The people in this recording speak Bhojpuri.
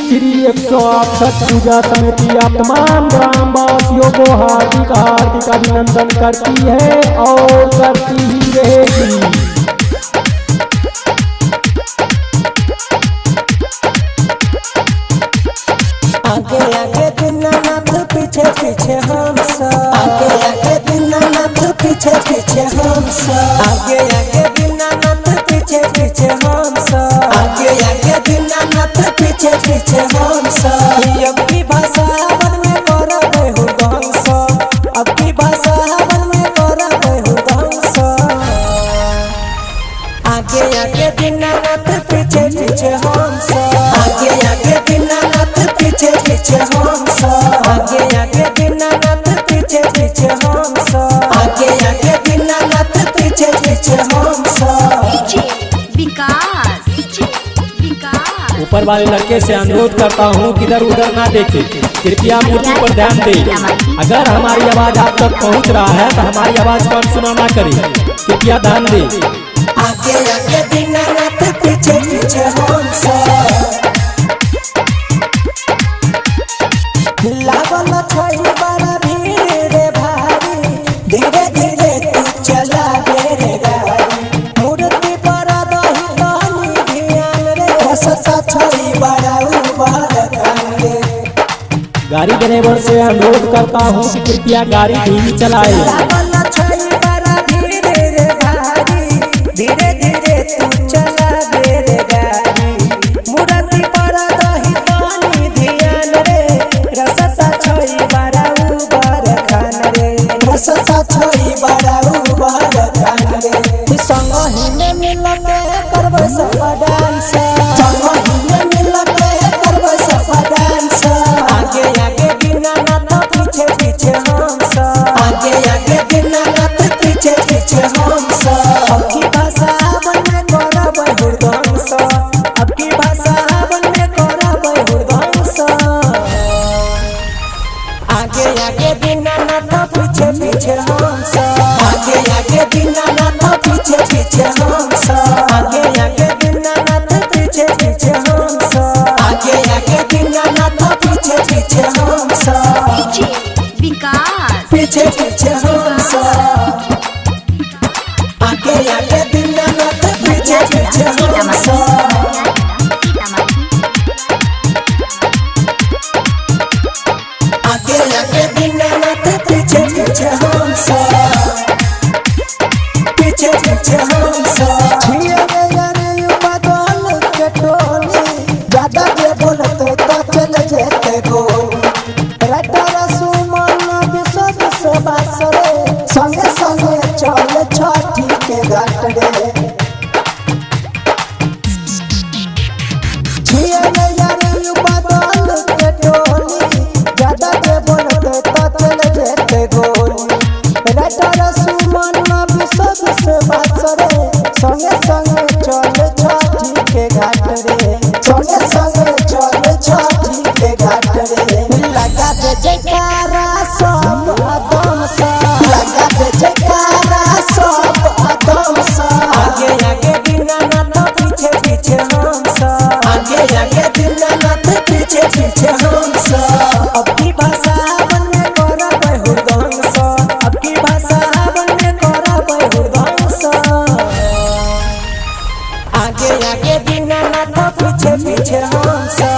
श्री 108 छठ पूजा समिति आप तमाम ग्रामवासियों को हार्दिक हार्दिक अभिनंदन करती है और करती ही रहेगी। आगे आगे दीनानाथ पीछे पीछे हम सब, आगे आगे दीनानाथ पीछे पीछे हम सब, आगे आगे दीनानाथ पीछे पीछे हम सब, आगे आगे दीनानाथ पीछे पीछे हम सब। अब की भाषा वन में करा बहु ढंग, अब की भाषा वन में करा बहु ढंग। आगे आगे दीनानाथ पीछे पीछे हम सब, आगे आगे दीनानाथ पीछे पीछे हम सब, आगे आगे दीनानाथ पीछे पीछे हम सब, आगे आगे दीनानाथ पीछे पीछे हम सब। ऊपर वाले लड़के से अनुरोध करता हूँ कि इधर उधर ना देखे, कृपया मूर्ति पर ध्यान दें। अगर हमारी आवाज आप तक पहुँच रहा है तो हमारी आवाज को अनसुना ना करें, कृपया ध्यान दें। आगे आगे दीनानाथ पीछे पीछे हम सब, लागल छई बड़ा भीड़ रे भारी, धीरे धीरे तू चला रे गाड़ी, मूर्ति पर दही तनी ध्यान रे, रसता छई बड़ा उबर कांदे। गाड़ी ड्राइवर से अनुरोध करता हूँ कि कृपया गाड़ी धीमी चलाए। लागल छई बड़ा भीड़ रे भारी, धीरे धीरे तू चला रे गाड़ी, मूर्ति पर दही तनी ध्यान रे, रसता छई बड़ा उबर खान रे, रसता छई बड़ा उबर खान रे। संग ही में मिलके करबै सब डांस, संग ही में मिलके करबै सब डांस। आगे आगे दीनानाथ पीछे पीछे हम सब, आगे आगे दीनानाथ पीछे पीछे हम सब। अब की भाषा वन में करबै हुरदंस, अब की भाषा वन में करबै हुरदंस। आगे आगे दीनानाथ पीछे पीछे हम सब, आगे आगे दीनानाथ पीछे पीछे हम सब, आगे आगे दीनानाथ पीछे पीछे हम सब, आगे आगे दीनानाथ पीछे पीछे हम सब, पीछे पीछे हम सब, आगे आगे दीनानाथ पीछे पीछे हम सब, आगे आगे दीनानाथ पीछे पीछे हम सब, पीछे पीछे हम सब। छिए यार बदल के टोली, ज्यादा जे बोलते तो चल जेते गोली, रटरा सुमन विश्व से बासरे, संगे संगे चल छठी के घाट रे। छिए यार बदल के टोली, ज्यादा जे बोलते तो चल जेते गोली, रटरा सुमन विश्व से बासरे, संगे संगे चल छठी के घाट रे, संगे संगे चल छठी के घाट रे। लगा दे जयकारा सब आदम सा, लगा दे जयकारा सब आदम सा। आगे आगे दीनानाथ पीछे पीछे हम सब, आगे आगे दीनानाथ पीछे पीछे हम सब। अब की भाषा वन में करबै हुरदंग सा, अब की भाषा वन में करबै हुरदंग सा। आगे आगे दीनानाथ पीछे पीछे हम सब।